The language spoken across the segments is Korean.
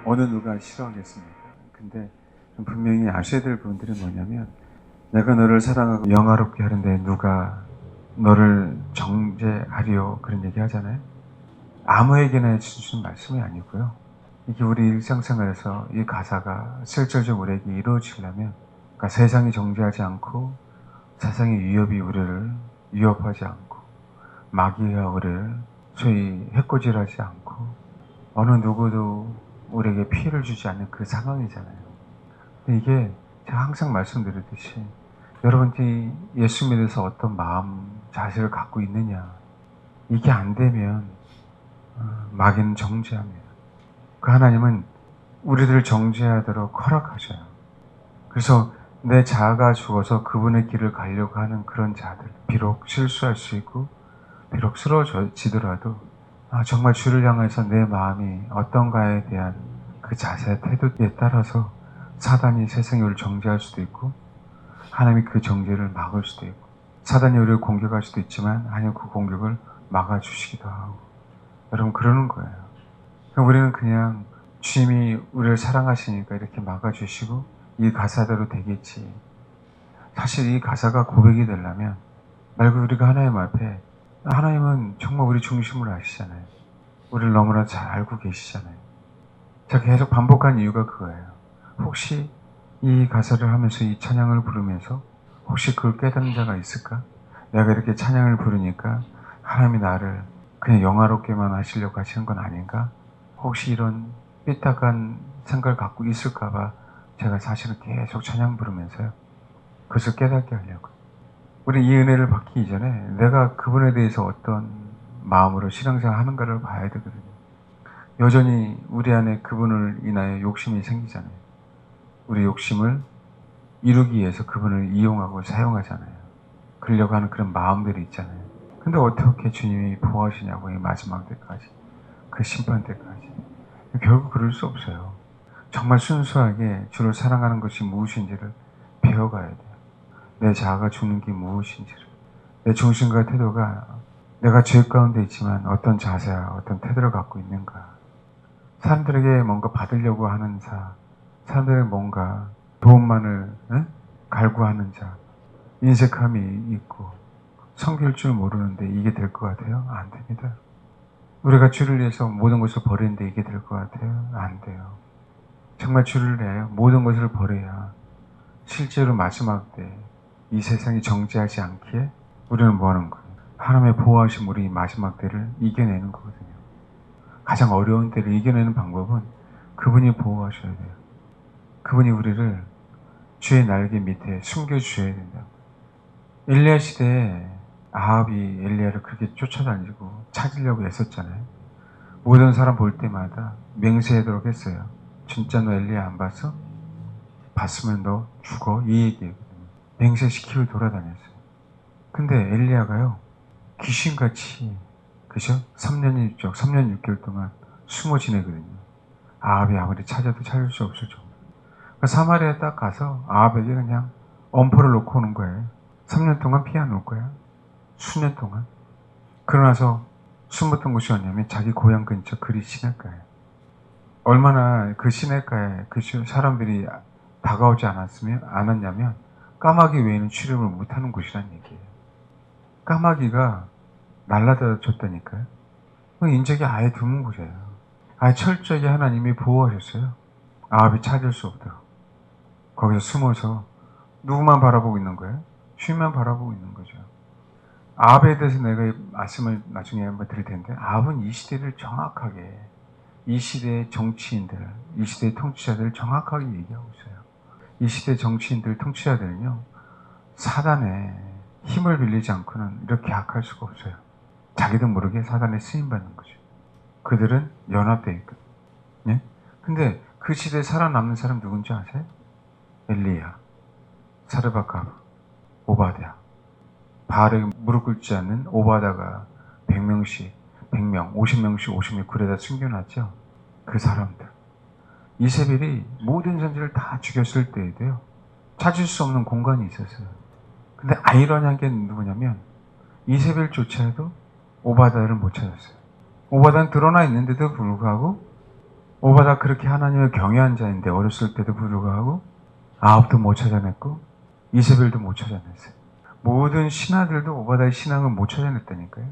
어느 누가 싫어하겠습니까? 근데 분명히 아셔야 될 부분들이 뭐냐면, 내가 너를 사랑하고 영화롭게 하는데 누가 너를 정죄하리요, 그런 얘기 하잖아요. 아무에게나 해주신 말씀이 아니고요. 이게 우리 일상생활에서 이 가사가 실질적으로 우리에게 이루어지려면, 그러니까 세상이 정죄하지 않고 세상의 위협이 우리를 위협하지 않고 마귀가 우리를 소위 해코지하지 않고 어느 누구도 우리에게 피해를 주지 않는 그 상황이잖아요. 근데 이게 제가 항상 말씀드렸듯이, 여러분들이 예수 믿어서 어떤 마음, 자세를 갖고 있느냐, 이게 안 되면 마귀는 정죄합니다. 그 하나님은 우리들을 정죄하도록 허락하셔요. 그래서 내 자아가 죽어서 그분의 길을 가려고 하는 그런 자들, 비록 실수할 수 있고 비록 쓰러지더라도 정말 주를 향해서 내 마음이 어떤가에 대한 그 자세, 태도에 따라서 사단이 세상에 우리를 정죄할 수도 있고 하나님이 그 정죄를 막을 수도 있고, 사단이 우리를 공격할 수도 있지만 하나님 그 공격을 막아주시기도 하고, 여러분 그러는 거예요. 우리는 그냥 주님이 우리를 사랑하시니까 이렇게 막아주시고 이 가사대로 되겠지. 사실 이 가사가 고백이 되려면 말고 우리가 하나님 앞에, 하나님은 정말 우리 중심으로 아시잖아요. 우리를 너무나 잘 알고 계시잖아요. 제가 계속 반복한 이유가 그거예요. 혹시 이 가사를 하면서 이 찬양을 부르면서 혹시 그걸 깨닫는 자가 있을까? 내가 이렇게 찬양을 부르니까 하나님이 나를 그냥 영화롭게만 하시려고 하시는 건 아닌가? 혹시 이런 삐딱한 생각을 갖고 있을까봐 제가 사실은 계속 찬양 부르면서요, 그것을 깨닫게 하려고. 우리 이 은혜를 받기 이전에 내가 그분에 대해서 어떤 마음으로 신앙생활 하는가를 봐야 되거든요. 여전히 우리 안에 그분을 인하여 욕심이 생기잖아요. 우리 욕심을 이루기 위해서 그분을 이용하고 사용하잖아요. 그러려고 하는 그런 마음들이 있잖아요. 근데 어떻게 주님이 보호하시냐고, 이 마지막 때까지, 그 심판 때까지. 결국 그럴 수 없어요. 정말 순수하게 주를 사랑하는 것이 무엇인지를 배워가야 돼요. 내 자아가 죽는 게 무엇인지를, 내 중심과 태도가 내가 죄 가운데 있지만 어떤 자세와 어떤 태도를 갖고 있는가. 사람들에게 뭔가 받으려고 하는 사람들에게 뭔가 도움만을 갈구하는 자, 인색함이 있고 섬길 줄 모르는데 이게 될 것 같아요? 안 됩니다. 우리가 주를 위해서 모든 것을 버리는데 이게 될 것 같아요? 안 돼요. 정말 주를 위하여 모든 것을 버려야 실제로 마지막 때 이 세상이 정죄하지 않기에 우리는 뭐 하는 거예요? 하나님의 보호하심 우리 마지막 때를 이겨내는 거거든요. 가장 어려운 때를 이겨내는 방법은 그분이 보호하셔야 돼요. 그분이 우리를 주의 날개 밑에 숨겨주셔야 된다고. 엘리야 시대에 아합이 엘리야를 그렇게 쫓아다니고 찾으려고 애썼잖아요. 모든 사람 볼 때마다 맹세하도록 했어요. 진짜 너 엘리야 안 봤어? 봤으면 너 죽어, 이 얘기거든요. 맹세시키고 돌아다녔어요. 근데 엘리야가요, 귀신같이, 그죠? 3년 6개월 동안 숨어 지내거든요. 아합이 아무리 찾아도 찾을 수 없을 정도. 그러니까 사마리아에 딱 가서 아합에게 그냥 엄포를 놓고 오는 거예요. 3년 동안 피해 안 올 거야. 수년 동안. 그러나서 숨었던 곳이 어냐면 자기 고향 근처 그리 시냇가에. 얼마나 그 시냇가에 그 사람들이 다가오지 않았냐면 까마귀 외에는 출입을 못하는 곳이란 얘기예요. 까마귀가 날라다줬다니까요. 인적이 아예 드문 곳이에요. 아예 철저하게 하나님이 보호하셨어요. 아합이 찾을 수 없도록. 거기서 숨어서 누구만 바라보고 있는 거예요? 주님만 바라보고 있는 거죠. 아합에 대해서 내가 말씀을 나중에 한번 드릴 텐데, 아합은 이 시대를 정확하게, 이 시대의 정치인들, 이 시대의 통치자들을 정확하게 얘기하고 있어요. 이 시대 정치인들, 통치자들은요, 사단의 힘을 빌리지 않고는 이렇게 악할 수가 없어요. 자기도 모르게 사단에 쓰임받는 거죠. 그들은 연합되어 있거든요. 예? 근데 그 시대에 살아남는 사람 누군지 아세요? 엘리야, 사르밧갑, 오바댜. 바알에 무릎 꿇지 않는 오바다가 100명씩, 100명, 50명씩, 50명 굴에다 숨겨놨죠. 그 사람들. 이세벨이 모든 선지를 다 죽였을 때에도요, 찾을 수 없는 공간이 있었어요. 근데 아이러니한 게 누구냐면 이세벨조차도 오바다를 못 찾았어요. 오바다는 드러나 있는데도 불구하고 오바다 그렇게 하나님을 경외한 자인데 어렸을 때도 불구하고 아합도 못 찾아냈고 이세벨도 못 찾아냈어요. 모든 신하들도 오바다의 신앙을 못 찾아냈다니까요.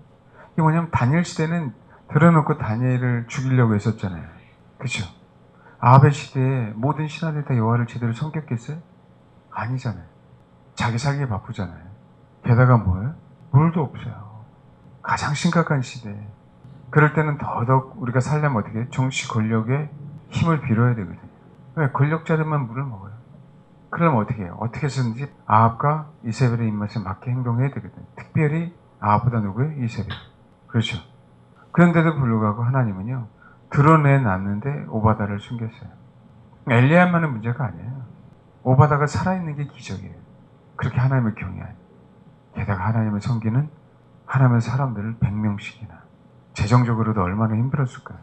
이게 뭐냐면 다니엘 시대는 들어놓고 다니엘을 죽이려고 했었잖아요. 그렇죠? 아합의 시대에 모든 신하들이 다 여호와를 제대로 섬겼겠어요? 아니잖아요. 자기 살기에 바쁘잖아요. 게다가 뭐예요? 물도 없어요. 가장 심각한 시대에. 그럴 때는 더더욱 우리가 살려면 어떻게 해요? 정치 권력의 힘을 빌어야 되거든요. 왜? 권력자들만 물을 먹어요. 그러면 어떻게 해요? 어떻게 해서든지 아합과 이세벨의 입맛에 맞게 행동해야 되거든요. 특별히 아합보다 누구예요? 이세벨. 그렇죠. 그런데도 불구하고 하나님은요, 드러내놨는데 오바다를 숨겼어요. 엘리야만의 문제가 아니에요. 오바다가 살아있는 게 기적이에요. 그렇게 하나님을 경외하니. 게다가 하나님을 섬기는 하나님의 사람들을 100명씩이나. 재정적으로도 얼마나 힘들었을까요?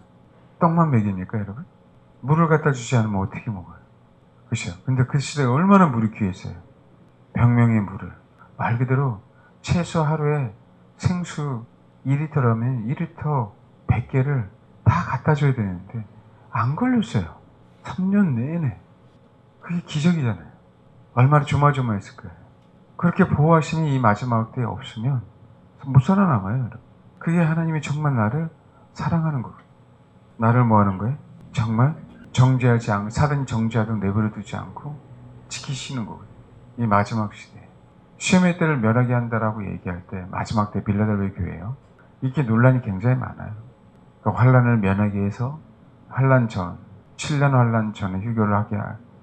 떡만 먹입니까, 여러분? 물을 갖다 주지 않으면 어떻게 먹어요? 그렇죠? 근데 그 시대에 얼마나 물이 귀했어요. 100명의 물을. 말 그대로 최소 하루에 생수 2리터라면 2리터 100개를 다 갖다 줘야 되는데 안 걸렸어요. 3년 내내. 그게 기적이잖아요. 얼마나 조마조마했을 거예요. 그렇게 보호하심이 이 마지막 때에 없으면 못 살아남아요, 여러분. 그게 하나님이 정말 나를 사랑하는 거예요. 나를 뭐 하는 거예요? 정말 정죄하지 않고, 사단이 정죄하도록 내버려 두지 않고 지키시는 거예요. 이 마지막 시대에. 시험의 때를 면하게 한다라고 얘기할 때 마지막 때 빌라델베 교회예요. 이게 논란이 굉장히 많아요. 그러니까 환란을 면하게 해서 환란 전, 7년 환란 전에 휴교를 하게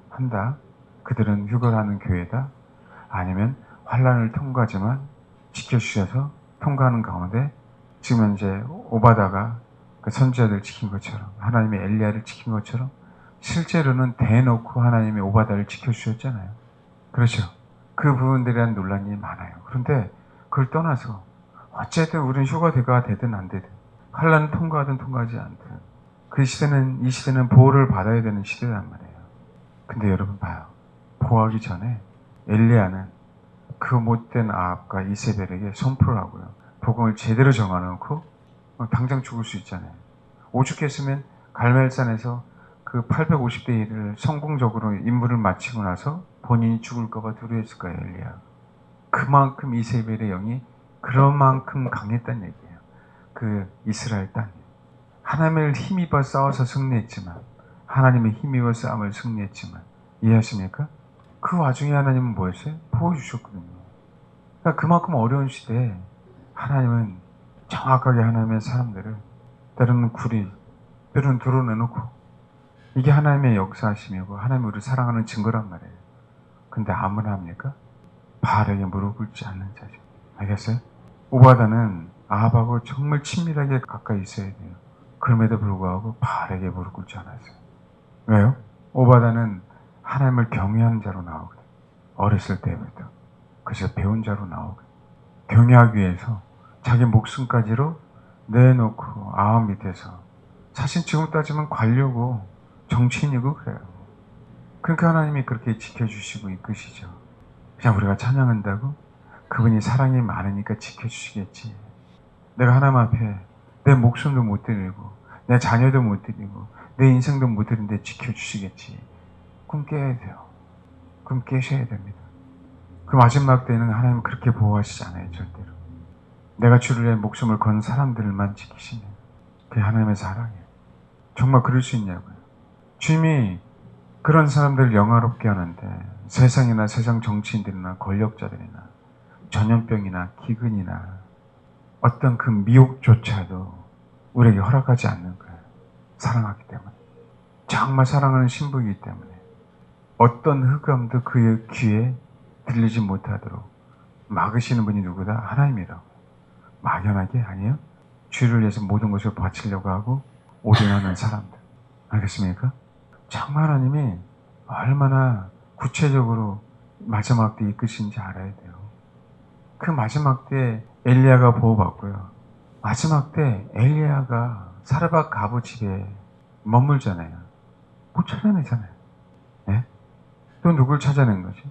한다. 그들은 휴교를 하는 교회다. 아니면 환란을 통과하지만 지켜주셔서 통과하는 가운데 지금 현재 오바다가 그 선지자들 지킨 것처럼 하나님의 엘리야를 지킨 것처럼 실제로는 대놓고 하나님의 오바다를 지켜주셨잖아요. 그렇죠. 그 부분들에 대한 논란이 많아요. 그런데 그걸 떠나서 어쨌든 우리는 휴가가 되든 안 되든 환란을 통과하든 통과하지 않든 그 시대는, 이 시대는 보호를 받아야 되는 시대란 말이에요. 근데 여러분 봐요. 보호하기 전에 엘리야는 그 못된 아합과 이세벨에게 선포를 하고요. 복음을 제대로 정해놓고 당장 죽을 수 있잖아요. 오죽했으면 갈멜산에서 그 850대 1을 성공적으로 임무를 마치고 나서 본인이 죽을까봐 두려워했을 거예요, 엘리야. 그만큼 이세벨의 영이 그런 만큼 강했다는 얘기예요. 그 이스라엘 땅에. 하나님을 힘입어 싸워서 승리했지만, 하나님의 힘입어 싸움을 승리했지만, 이해하십니까? 그 와중에 하나님은 뭐였어요? 보여주셨거든요. 그러니까 그만큼 어려운 시대에 하나님은 정확하게 하나님의 사람들을 때로는 구리, 때로는 드러내놓고 이게 하나님의 역사하심이고 하나님이 우리를 사랑하는 증거란 말이에요. 근데 아무나 합니까? 바알에게 무릎 꿇지 않는 자죠. 알겠어요? 오바다는 아합하고 정말 친밀하게 가까이 있어야 돼요. 그럼에도 불구하고 바알에게 무릎 꿇지 않았어요. 왜요? 오바다는 하나님을 경외하는 자로 나오거든요. 어렸을 때부터. 그래서 배운 자로 나오거든요. 경외하기 위해서 자기 목숨까지로 내놓고 아합 밑에서 사실 지금 따지면 관료고 정치인이고 그래요. 그러니까 하나님이 그렇게 지켜주시고 이끄시죠. 그냥 우리가 찬양한다고 그분이 사랑이 많으니까 지켜주시겠지. 내가 하나님 앞에 내 목숨도 못 드리고 내 자녀도 못 드리고 내 인생도 못 드리는데 지켜주시겠지. 꿈 깨야 돼요. 꿈 깨셔야 됩니다. 그 마지막 때는 하나님 그렇게 보호하시지 않아요. 절대로. 내가 주를 위해 목숨을 건 사람들만 지키시면 그게 하나님의 사랑이에요. 정말 그럴 수 있냐고요. 주님이 그런 사람들을 영화롭게 하는데 세상이나 세상 정치인들이나 권력자들이나 전염병이나 기근이나 어떤 그 미혹조차도 우리에게 허락하지 않는 거예요. 사랑하기 때문에. 정말 사랑하는 신부이기 때문에 어떤 흑암도 그의 귀에 들리지 못하도록 막으시는 분이 누구다? 하나님이라고. 막연하게? 아니에요. 주를 위해서 모든 것을 바치려고 하고 올인하는 사람들. 알겠습니까? 정말 하나님이 얼마나 구체적으로 마지막 때 이끄신지 알아야 돼요. 그 마지막 때 엘리야가 보호받고요. 마지막 때 엘리야가 사르밧 가부 집에 머물잖아요. 못 찾아내잖아요. 네? 또 누굴 찾아낸 거지?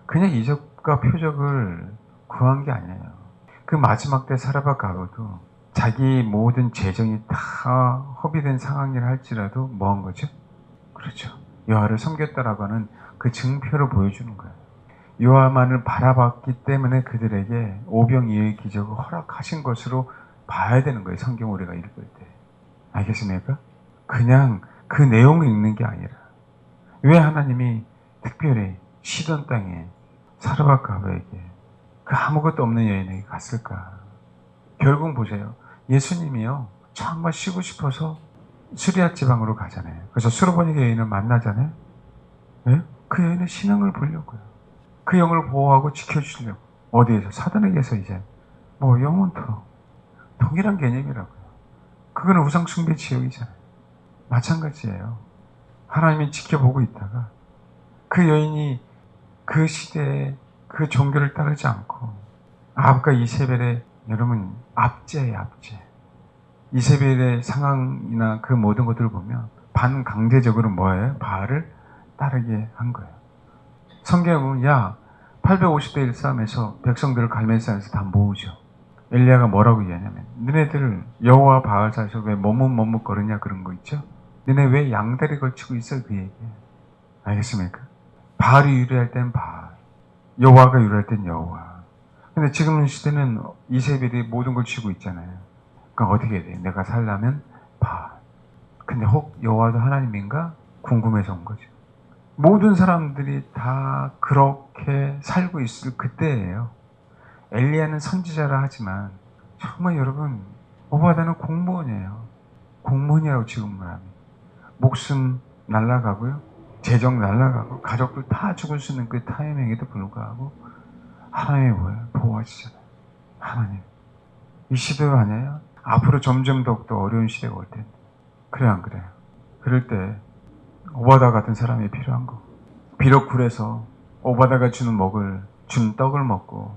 그냥 이적과 표적을 구한 게 아니에요. 그 마지막 때 사르밧 가부도 자기 모든 재정이 다 허비된 상황이라 할지라도 뭐 한 거죠? 그렇죠. 여호와를 섬겼다라고 하는 그 증표를 보여주는 거예요. 여호와만을 바라봤기 때문에 그들에게 오병이어의 기적을 허락하신 것으로 봐야 되는 거예요. 성경 우리가 읽을 때. 알겠습니까? 그냥 그 내용을 읽는 게 아니라 왜 하나님이 특별히 시돈 땅에 사르밧가브에게 그 아무것도 없는 여인에게 갔을까? 결국 보세요. 예수님이요. 정말 쉬고 싶어서 수리아 지방으로 가잖아요. 그래서 수르보니게 여인을 만나잖아요. 네? 그 여인의 신앙을 보려고요. 그 영을 보호하고 지켜주려고. 어디에서? 사단에게서 이제 뭐 영원토록 동일한 개념이라고요. 그거는 우상숭배 지역이잖아요. 마찬가지예요. 하나님이 지켜보고 있다가 그 여인이 그 시대에 그 종교를 따르지 않고 아합과 이세벨의 여러분 압제예요. 압제. 이세벨의 상황이나 그 모든 것들을 보면 반강제적으로 뭐예요? 바알을 따르게 한 거예요. 성경에 보면 850대 1 싸움에서 백성들을 갈멜산에서 다 모으죠. 엘리야가 뭐라고 얘기하냐면 너네들 여호와 바알 사이에서 왜 머뭇머뭇거리냐 그런 거 있죠. 너네 왜 양다리 걸치고 있어 그 얘기예요. 알겠습니까? 바알이 유리할 땐 바알, 여호와가 유리할 땐 여호와. 근데 지금 시대는 이세벨이 모든 걸 쥐고 있잖아요. 그러니까 어떻게 돼? 내가 살려면 바알. 근데 혹 여호와도 하나님인가? 궁금해서 온 거죠. 모든 사람들이 다 그렇게 살고 있을 그때예요. 엘리야는 선지자라 하지만 정말 여러분 오바다는 공무원이에요. 공무원이라고 지금을 하면 목숨 날아가고요. 재정 날아가고 가족들 다 죽을 수 있는 그 타이밍에도 불구하고 하나님이 뭐예요? 보호하시잖아요. 하나님. 이 시대가 아니에요? 앞으로 점점 더욱더 어려운 시대가 올 텐데. 그래 안 그래요? 그럴 때 오바다 같은 사람이 필요한 거. 비록 굴에서 오바다가 주는 떡을 먹고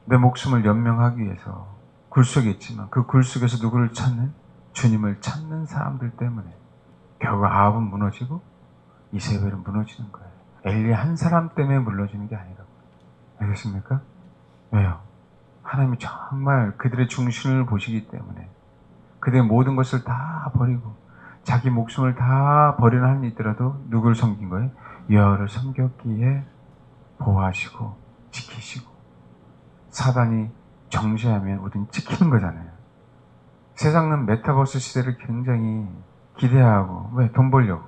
내 목숨을 연명하기 위해서 굴 속에 있지만 그 굴 속에서 누구를 찾는? 주님을 찾는 사람들 때문에 결국 아합은 무너지고 이세벨은 무너지는 거예요. 엘리 한 사람 때문에 무너지는 게 아니라고. 알겠습니까? 왜요? 하나님이 정말 그들의 중심을 보시기 때문에 그들의 모든 것을 다 버리고 자기 목숨을 다 버리는 한이 있더라도 누구를 섬긴 거예요? 여호와를 섬겼기에 보호하시고 지키시고 사단이 정죄하면 우리는 찍히는 거잖아요. 세상은 메타버스 시대를 굉장히 기대하고 왜? 돈 벌려고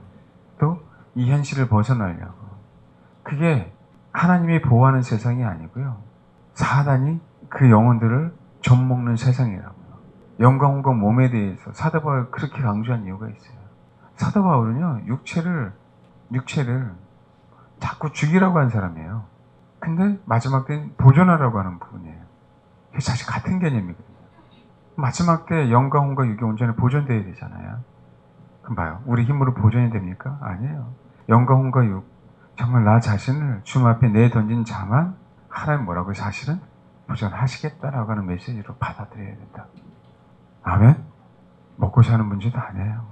또 이 현실을 벗어나려고. 그게 하나님이 보호하는 세상이 아니고요. 사단이 그 영혼들을 좀먹는 세상이라고요. 영광과 몸에 대해서 사도 바울 그렇게 강조한 이유가 있어요. 사도 바울은요, 육체를 자꾸 죽이라고 한 사람이에요. 근데 마지막 때는 보존하라고 하는 부분이에요. 이게 사실 같은 개념이거든요. 마지막 때 영광과 육이 온전히 보존되어야 되잖아요. 그럼 봐요. 우리 힘으로 보존이 됩니까? 아니에요. 영광과 육, 정말 나 자신을 주님 앞에 내던진 자만 하나님 뭐라고 사실은 보존하시겠다라고 하는 메시지로 받아들여야 된다. 아멘? 먹고 사는 문제도 아니에요.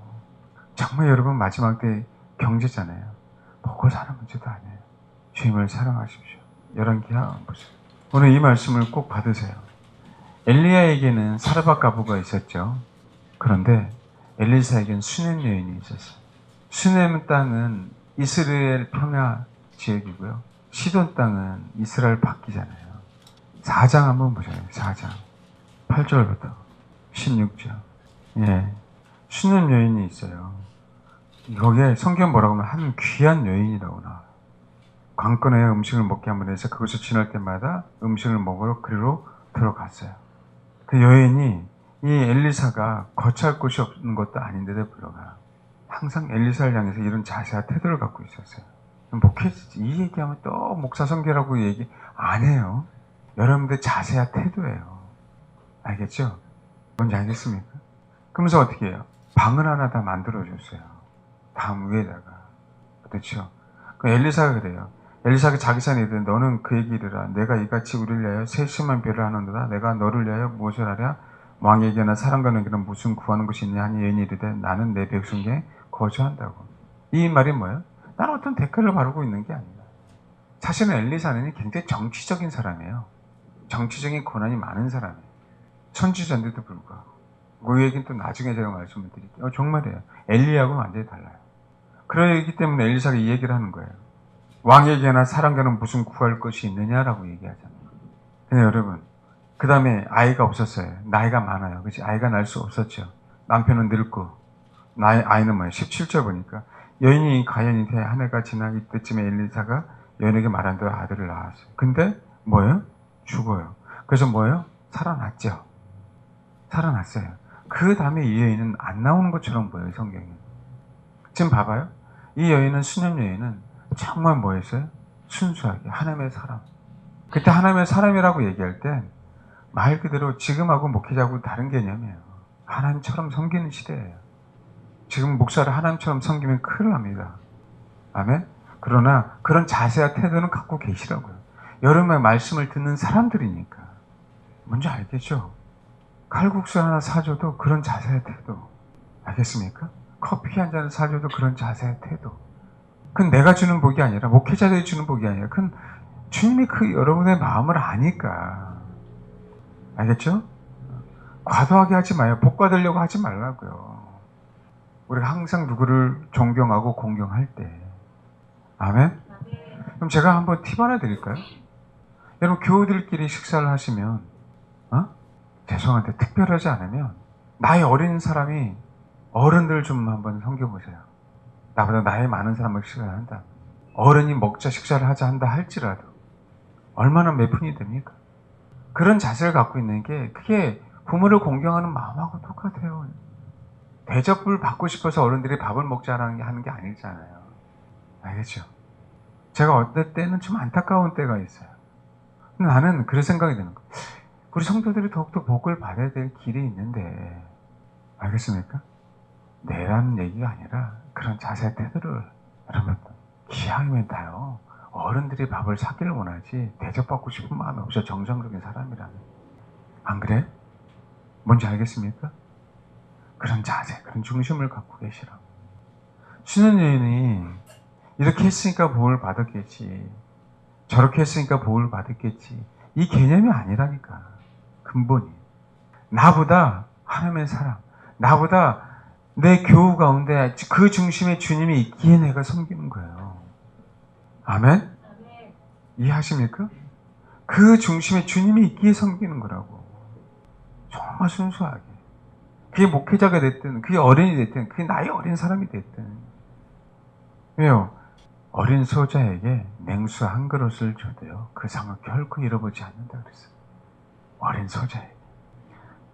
정말 여러분 마지막 때 경제잖아요. 먹고 사는 문제도 아니에요. 주님을 사랑하십시오. 열왕기하 보세요. 오늘 이 말씀을 꼭 받으세요. 엘리야에게는 사르밧가브가 있었죠. 그런데 엘리사에게는 수넴 여인이 있었어요. 수넴 땅은 이스라엘 평야 지역이고요. 시돈 땅은 이스라엘 밖이잖아요. 4장 한번 보세요. 4장 8절부터 16절. 예, 수넴 여인이 있어요. 거기에 성경 뭐라고 하면 한 귀한 여인이라고 나와요. 관건에 음식을 먹게 한번 해서 그것을 지날 때마다 음식을 먹으러 그리로 들어갔어요. 그 여인이 이 엘리사가 거처할 곳이 없는 것도 아닌데도 불구하고 항상 엘리사를 향해서 이런 자세와 태도를 갖고 있었어요. 목회지 이 얘기하면 또 목사 선교라고 얘기 안 해요. 여러분들 자세와 태도예요. 알겠죠? 뭔지 알겠습니까? 그러면서 어떻게 해요? 방을 하나 다 만들어줬어요. 담 위에다가. 그렇죠? 그 엘리사가 그래요. 엘리사가 자기 산에 이르되 너는 그에게 이르라. 내가 이같이 우리를 위하여 세심한 별을 하는도다. 내가 너를 위하여 무엇을 하랴? 왕에게나 사람과 너에게는 무슨 구하는 것이 있냐 하니 여인이 이르되 나는 내 백성에게 거주한다고. 이 말이 뭐예요? 나는 어떤 대가를 바르고 있는 게 아니다. 사실은 엘리사는 굉장히 정치적인 사람이에요. 정치적인 권한이 많은 사람이에요. 천지자인데도 불구하고. 그 얘기는 또 나중에 제가 말씀을 드릴게요. 정말이에요. 엘리야하고는 완전히 달라요. 그러기 때문에 엘리사가 이 얘기를 하는 거예요. 왕에게나 사람과는 무슨 구할 것이 있느냐라고 얘기하잖아요. 근데 여러분, 그 다음에 아이가 없었어요. 나이가 많아요. 그치? 아이가 날 수 없었죠. 남편은 늙고, 아이는 뭐예요? 17절 보니까. 여인이 가연이 돼 한 해가 지나 이때쯤에 엘리사가 여인에게 말한 대로 아들을 낳았어요. 근데 뭐예요? 죽어요. 그래서 뭐예요? 살아났죠. 살아났어요. 그 다음에 이 여인은 안 나오는 것처럼 보여요, 성경에. 지금 봐봐요. 이 여인은, 수녀 여인은 정말 뭐였어요? 순수하게 하나님의 사람. 그때 하나님의 사람이라고 얘기할 때 말 그대로 지금하고 목회자하고 다른 개념이에요. 하나님처럼 섬기는 시대예요. 지금 목사를 하나님처럼 섬기면 큰일 납니다. 아멘? 그러나 그런 자세와 태도는 갖고 계시라고요. 여러분의 말씀을 듣는 사람들이니까. 뭔지 알겠죠? 칼국수 하나 사줘도 그런 자세의 태도. 알겠습니까? 커피 한 잔을 사줘도 그런 자세의 태도. 그건 내가 주는 복이 아니라, 목회자들이 주는 복이 아니라, 그건 주님이 그 여러분의 마음을 아니까. 알겠죠? 과도하게 하지 마요. 복 받으려고 하지 말라고요. 우리가 항상 누구를 존경하고 공경할 때. 아멘? 그럼 제가 한번 팁 하나 드릴까요? 여러분, 교우들끼리 식사를 하시면, 죄송한데 특별하지 않으면, 나이 어린 사람이 어른들 좀 한번 섬겨보세요. 나보다 나이 많은 사람을 식사를 한다. 어른이 먹자 식사를 하자 한다 할지라도 얼마나 매푼이 됩니까? 그런 자세를 갖고 있는 게 그게 부모를 공경하는 마음하고 똑같아요. 대접을 받고 싶어서 어른들이 밥을 먹자라는 게 하는 게 아니잖아요. 알겠죠? 제가 어떨 때는 좀 안타까운 때가 있어요. 근데 나는 그런 생각이 드는 거예요. 우리 성도들이 더욱더 복을 받아야 될 길이 있는데, 알겠습니까? 내라는 얘기가 아니라 그런 자세 태도를 여러분 기왕이면 다요. 어른들이 밥을 사기를 원하지 대접받고 싶은 마음이 없어. 정상적인 사람이라면. 안 그래? 뭔지 알겠습니까? 그런 자세, 그런 중심을 갖고 계시라고. 신은 여인이 이렇게 했으니까 복을 받았겠지, 저렇게 했으니까 복을 받았겠지, 이 개념이 아니라니까. 근본이 나보다 하나님의 사람, 나보다 내 교우 가운데 그 중심에 주님이 있기에 내가 섬기는 거예요. 아멘? 이해하십니까? 그 중심에 주님이 있기에 섬기는 거라고. 정말 순수하게. 그게 목회자가 됐든, 그게 어른이 됐든, 그게 나이 어린 사람이 됐든. 왜요? 어린 소자에게 냉수 한 그릇을 줘도요, 그 상을 결코 잃어보지 않는다 그랬어요. 어린 소자에게.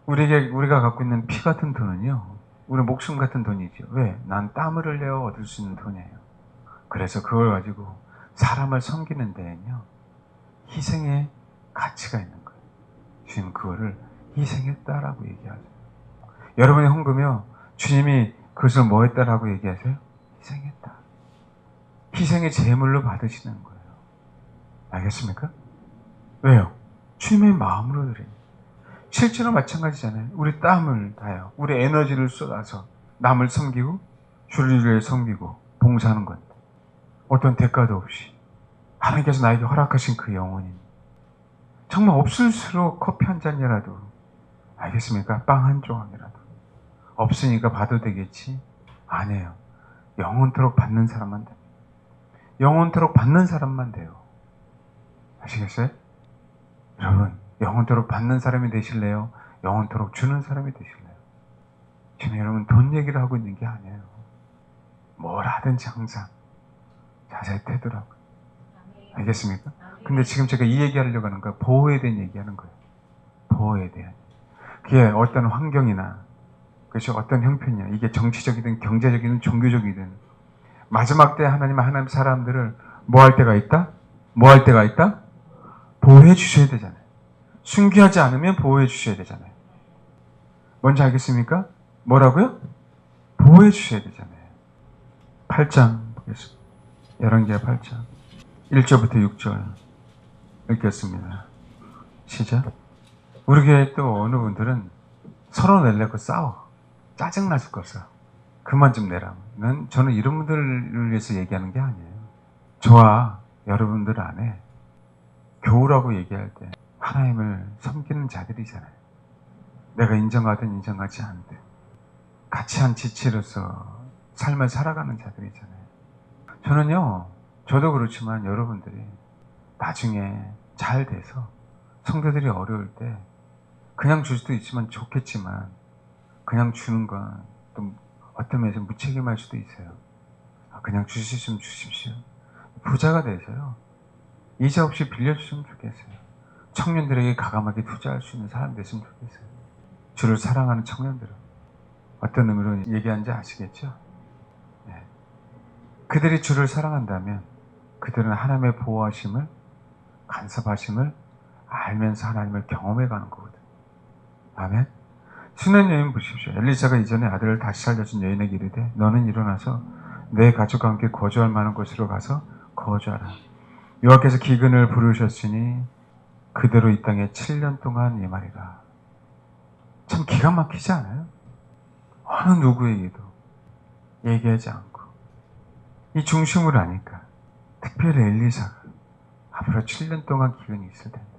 우리가 갖고 있는 피 같은 돈은요, 우리 목숨 같은 돈이죠. 왜? 난 땀을 흘려 얻을 수 있는 돈이에요. 그래서 그걸 가지고 사람을 섬기는 데에는요, 희생의 가치가 있는 거예요. 주님 그거를 희생했다라고 얘기하죠. 여러분의 헌금이요, 주님이 그것을 뭐 했다라고 얘기하세요? 희생했다. 희생의 제물로 받으시는 거예요. 알겠습니까? 왜요? 주님의 마음으로 드려요. 실제로 마찬가지잖아요. 우리 땀을 다요, 우리 에너지를 쏟아서 남을 섬기고 주를 위해 섬기고 봉사하는 것, 어떤 대가도 없이 하나님께서 나에게 허락하신 그 영혼이 정말 없을수록 커피 한 잔이라도, 알겠습니까? 빵 한 조각이라도 없으니까 봐도 되겠지? 아니에요. 영원토록 받는 사람만 됩니다. 영원토록 받는 사람만 돼요. 아시겠어요? 여러분, 영원토록 받는 사람이 되실래요? 영원토록 주는 사람이 되실래요? 지금 여러분 돈 얘기를 하고 있는 게 아니에요. 뭘 하든지 항상 자세히 태도라고. 알겠습니까? 근데 지금 제가 이 얘기하려고 하는 거야. 보호에 대한 얘기하는 거예요. 보호에 대한. 그게 어떤 환경이나, 그렇죠? 어떤 형편이냐, 이게 정치적이든 경제적이든 종교적이든, 마지막 때 하나님 사람들을 뭐 할 때가 있다? 뭐 할 때가 있다? 보호해 주셔야 되잖아요. 순교하지 않으면 보호해 주셔야 되잖아요. 뭔지 알겠습니까? 뭐라고요? 보호해 주셔야 되잖아요. 8장 보겠습니다. 열왕기하 8장 1절부터 6절 읽겠습니다. 시작. 우리 교회 또 어느 분들은 서로 내려고 싸워. 짜증날 수가 없어. 그만 좀 내라. 저는 이런 분들을 위해서 얘기하는 게 아니에요. 저와 여러분들 안에 교우라고 얘기할 때 하나님을 섬기는 자들이잖아요. 내가 인정하든 인정하지 않든 같이 한 지체로서 삶을 살아가는 자들이잖아요. 저는요, 저도 그렇지만 여러분들이 나중에 잘 돼서 성도들이 어려울 때 그냥 줄 수도 있지만 좋겠지만 그냥 주는 건 또 어떤 면에서 무책임할 수도 있어요. 그냥 주시면 주십시오. 부자가 돼서요, 이자 없이 빌려주시면 좋겠어요. 청년들에게 가감하게 투자할 수 있는 사람 됐으면 좋겠어요. 주를 사랑하는 청년들은. 어떤 의미로 얘기하는지 아시겠죠? 네. 그들이 주를 사랑한다면 그들은 하나님의 보호하심을, 간섭하심을 알면서 하나님을 경험해가는 거거든요. 아멘. 수년 여인 보십시오. 엘리사가 이전에 아들을 다시 살려준 여인에게 이르되 너는 일어나서 내 가족과 함께 거주할 만한 곳으로 가서 거주하라. 여호와께서 기근을 부르셨으니 그대로 이 땅에 7년 동안 이 말이라. 참 기가 막히지 않아요? 어느 누구에게도 얘기하지 않고 이 중심을 아니까, 특별히 엘리사가 앞으로 7년 동안 기근이 있을 텐데,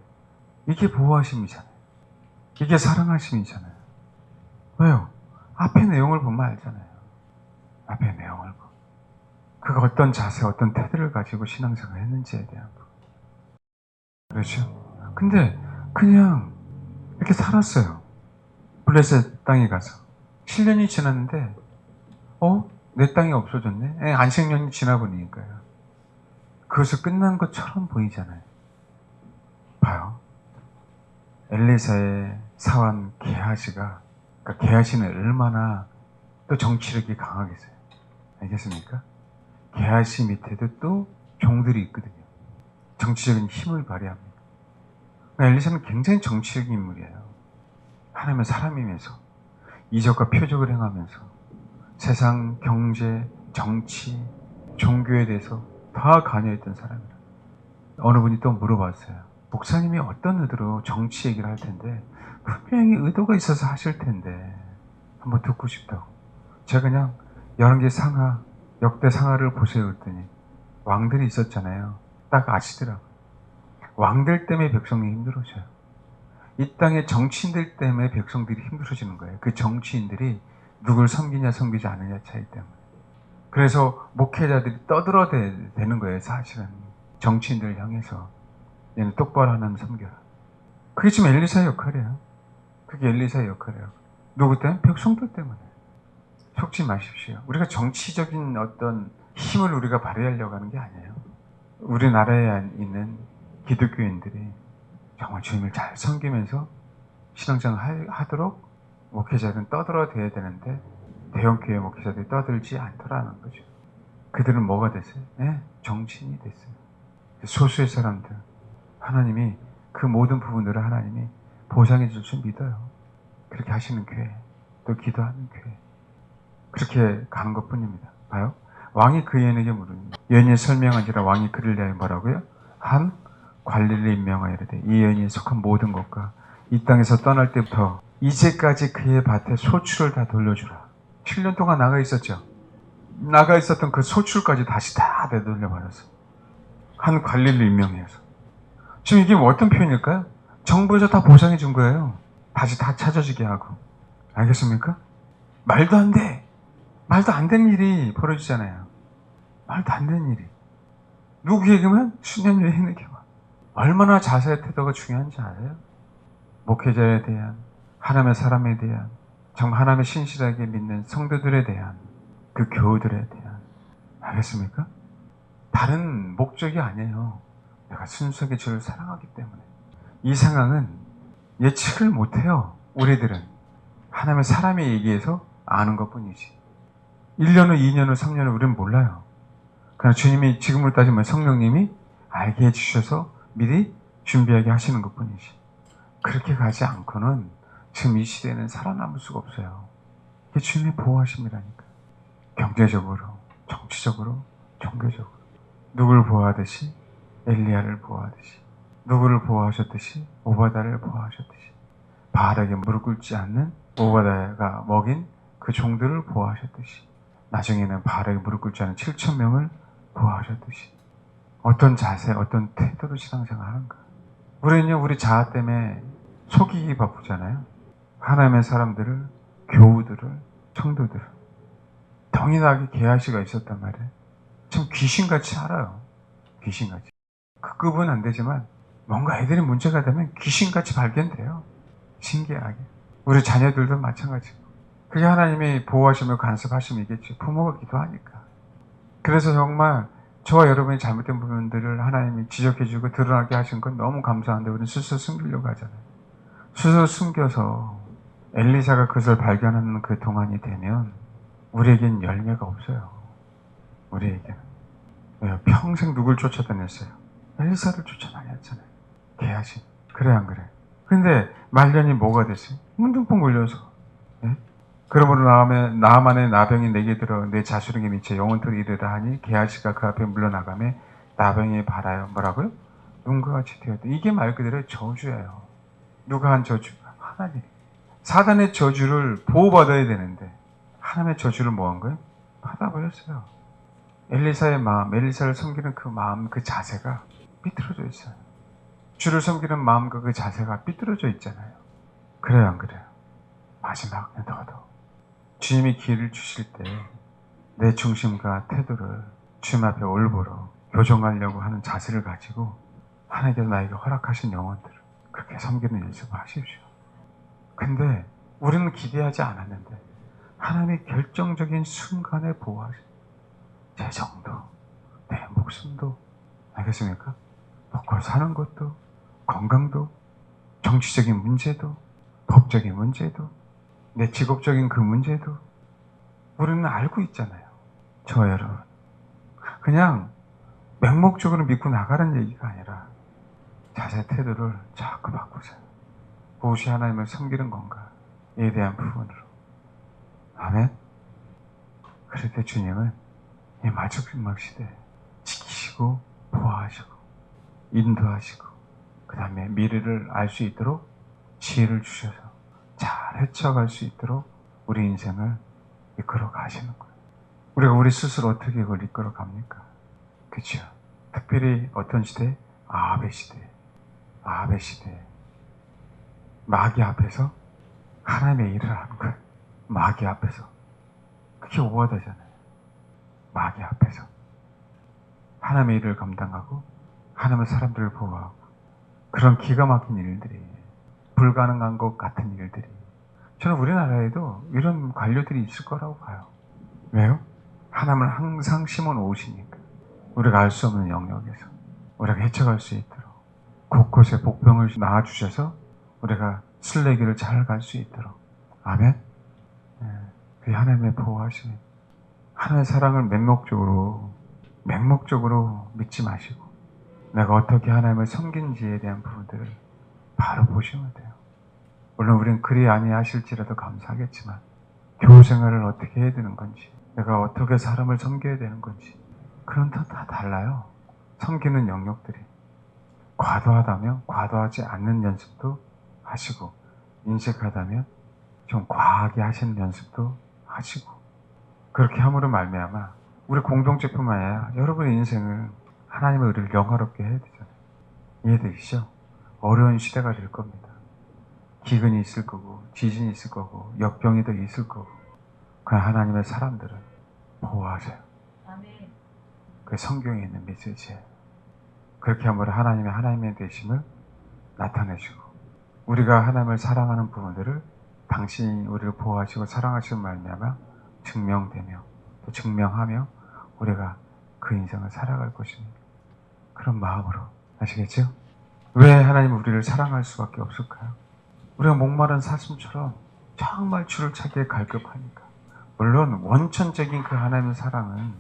이게 보호하심이잖아요. 이게 사랑하심이잖아요. 왜요? 앞에 내용을 보면 알잖아요. 앞에 내용을 보면 그가 어떤 자세, 어떤 태도를 가지고 신앙생활을 했는지에 대한 거. 그렇죠? 근데 그냥 이렇게 살았어요. 블레셋 땅에 가서 7년이 지났는데 내 땅이 없어졌네? 안식년이 지나보니까요. 그것을 끝난 것처럼 보이잖아요. 봐요. 엘리사의 사환 게하시가, 그러니까 게하시는 얼마나 또 정치력이 강하겠어요. 알겠습니까? 게하시 밑에도 또 종들이 있거든요. 정치적인 힘을 발휘합니다. 그러니까 엘리사는 굉장히 정치적인 인물이에요. 하나님의 사람이면서 이적과 표적을 행하면서 세상, 경제, 정치, 종교에 대해서 다 관여했던 사람이에요. 어느 분이 또 물어봤어요. 목사님이 어떤 의도로 정치 얘기를 할 텐데 분명히 의도가 있어서 하실 텐데 한번 듣고 싶다고. 제가 그냥 열왕기 상하, 역대 상하를 보세요 그랬더니 왕들이 있었잖아요. 딱 아시더라고요. 왕들 때문에 백성이 힘들어져요. 이 땅의 정치인들 때문에 백성들이 힘들어지는 거예요. 그 정치인들이 누굴 섬기냐 섬기지 않느냐 차이 때문에. 그래서 목회자들이 떠들어대는 거예요. 사실은 정치인들을 향해서 얘는 똑바로 하나님 섬겨라. 그게 지금 엘리사의 역할이에요. 그게 엘리사의 역할이에요. 누구 때문에? 백성들 때문에. 속지 마십시오. 우리가 정치적인 어떤 힘을 우리가 발휘하려고 하는 게 아니에요. 우리나라에 있는 기독교인들이 정말 주님을 잘 섬기면서 신앙생활 하도록 목회자들은 떠들어대야 되는데 대형교회 목회자들이 떠들지 않더라는 거죠. 그들은 뭐가 됐어요? 정치인이 됐어요. 소수의 사람들, 하나님이 그 모든 부분들을 하나님이 보상해 줄 줄 믿어요. 그렇게 하시는 교회, 또 기도하는 교회, 그렇게 가는 것 뿐입니다. 봐요. 왕이 그 여인에게 물으니 여인이 설명한지라 왕이 그를 대하여 뭐라고요? 한 관리를 임명하여 이르되 이 여인이 속한 모든 것과 이 땅에서 떠날 때부터 이제까지 그의 밭에 소출을 다 돌려주라. 7년 동안 나가 있었죠. 나가 있었던 그 소출까지 다시 다 되돌려버렸어. 한 관리를 임명해서. 지금 이게 어떤 표현일까요? 정부에서 다 보상해 준 거예요. 다시 다 찾아지게 하고. 알겠습니까? 말도 안 돼. 말도 안 되는 일이 벌어지잖아요. 말도 안 되는 일이. 누구에게만? 수년 여인에게만. 얼마나 자세의 태도가 중요한지 알아요? 목회자에 대한, 하나님의 사람에 대한, 정말 하나님의 신실하게 믿는 성도들에 대한, 그 교우들에 대한. 알겠습니까? 다른 목적이 아니에요. 내가 순수하게 주를 사랑하기 때문에. 이 상황은 예측을 못해요. 우리들은 하나님의 사람에 얘기해서 아는 것뿐이지. 1년 후, 2년 후, 3년 후 우리는 몰라요. 그러나 주님이 지금으로 따지면 성령님이 알게 해주셔서 미리 준비하게 하시는 것뿐이지. 그렇게 가지 않고는 지금 이 시대에는 살아남을 수가 없어요. 이게 주님의 보호하심이라니까. 경제적으로, 정치적으로, 종교적으로. 누구를 보호하듯이? 엘리야를 보호하듯이. 누구를 보호하셨듯이? 오바다를 보호하셨듯이. 바알에게 무릎 꿇지 않는 오바다가 먹인 그 종들을 보호하셨듯이. 나중에는 바알에게 무릎 꿇지 않은 7,000명을 보호하셨듯이. 어떤 자세, 어떤 태도로 신앙생활 하는가. 우리는요, 우리 자아 때문에 속이기 바쁘잖아요. 하나님의 사람들을, 교우들을, 성도들을 동일하게 계하시가 있었단 말이에요. 참 귀신같이 알아요. 귀신같이. 급은 안 되지만 뭔가 애들이 문제가 되면 귀신같이 발견돼요. 신기하게. 우리 자녀들도 마찬가지고. 그게 하나님이 보호하시며 간섭하심이겠죠. 부모가 기도하니까. 그래서 정말 저와 여러분이 잘못된 부분들을 하나님이 지적해주고 드러나게 하신 건 너무 감사한데 우리는 스스로 숨기려고 하잖아요. 스스로 숨겨서 엘리사가 그것을 발견하는 그 동안이 되면 우리에겐 열매가 없어요. 우리에게는. 왜요? 평생 누굴 쫓아다녔어요? 엘리사를 쫓아다녔잖아요. 개하신. 그래 안 그래? 근데 말년이 뭐가 됐어요? 문둥병 걸려서. 네? 그러므로 나만의 나병이 내게 들어 내 자수령에 미쳐 영원토록 이르라 하니 게하시가 그 앞에 물러나가며 나병이 발하여 뭐라고요? 눈과 같이 되었다. 이게 말 그대로 저주예요. 누가 한 저주? 하나님. 사단의 저주를 보호받아야 되는데 하나님의 저주를 뭐 한 거예요? 받아버렸어요. 엘리사의 마음, 엘리사를 섬기는 그 마음, 그 자세가 삐뚤어져 있어요. 주를 섬기는 마음과 그 자세가 삐뚤어져 있잖아요. 그래요 안 그래요? 마지막 너도 주님이 기회를 주실 때 내 중심과 태도를 주님 앞에 올바로 교정하려고 하는 자세를 가지고 하나님께서 나에게 허락하신 영혼들을 그렇게 섬기는 연습을 하십시오. 근데 우리는 기대하지 않았는데 하나님의 결정적인 순간에 보호하신 제 정도, 내 목숨도 알겠습니까? 먹고 사는 것도, 건강도, 정치적인 문제도, 법적인 문제도, 내 직업적인 그 문제도 우리는 알고 있잖아요. 저 여러분. 그냥 맹목적으로 믿고 나가는 얘기가 아니라 자세 태도를 자꾸 바꾸세요. 무엇이 하나님을 섬기는 건가에 대한 부분으로. 아멘. 그럴 때 주님은 이 마지막 시대에 지키시고 보호하시고 인도하시고 그 다음에 미래를 알 수 있도록 지혜를 주셔서 잘 헤쳐갈 수 있도록 우리 인생을 이끌어 가시는 거예요. 우리가 우리 스스로 어떻게 그걸 이끌어 갑니까? 그렇죠? 특별히 어떤 시대? 아합의 시대. 아합의 시대. 마귀 앞에서 하나님의 일을 하는 거예요. 마귀 앞에서. 그게 오하다잖아요. 마귀 앞에서. 하나님의 일을 감당하고 하나님의 사람들을 보호하고 그런 기가 막힌 일들이 불가능한 것 같은 일들이 저는 우리나라에도 이런 관료들이 있을 거라고 봐요. 왜요? 하나님을 항상 심어 놓으시니까 우리가 알 수 없는 영역에서 우리가 헤쳐갈 수 있도록 곳곳에 복병을 낳아주셔서 우리가 순례길을 잘 갈 수 있도록 아멘? 그게 하나님의 보호하심이 하나님의 사랑을 맹목적으로 믿지 마시고 내가 어떻게 하나님을 섬긴지에 대한 부분들을 바로 보시면 돼요. 물론 우리는 그리 아니하실지라도 감사하겠지만 교우 생활을 어떻게 해야 되는 건지 내가 어떻게 사람을 섬겨야 되는 건지 그런 거 다 달라요. 섬기는 영역들이 과도하다면 과도하지 않는 연습도 하시고 인색하다면 좀 과하게 하시는 연습도 하시고 그렇게 함으로 말미암아 우리 공동체뿐만 아니라 여러분의 인생을 하나님의 의를 영화롭게 해야 되잖아요. 이해되시죠? 어려운 시대가 될 겁니다. 기근이 있을 거고 지진이 있을 거고 역병이 더 있을 거고 그냥 하나님의 사람들은 보호하세요. 그 성경에 있는 메시지예요. 그렇게 함으로 하나님의 되심을 나타내시고 우리가 하나님을 사랑하는 부분들을 당신이 우리를 보호하시고 사랑하시는 말미암아 증명되며 또 증명하며 우리가 그 인생을 살아갈 것입니다. 그런 마음으로 아시겠죠? 왜 하나님은 우리를 사랑할 수밖에 없을까요? 우리가 목마른 사슴처럼 정말 주를 찾기에 갈급하니까. 물론 원천적인 그 하나님의 사랑은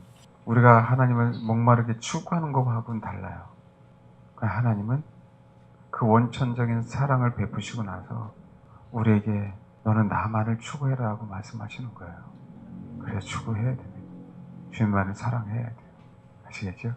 우리가 하나님을 목마르게 추구하는 것하고는 달라요. 하나님은 그 원천적인 사랑을 베푸시고 나서 우리에게 너는 나만을 추구해라고 말씀하시는 거예요. 그래서 추구해야 됩니다. 주님만을 사랑해야 돼요. 아시겠죠?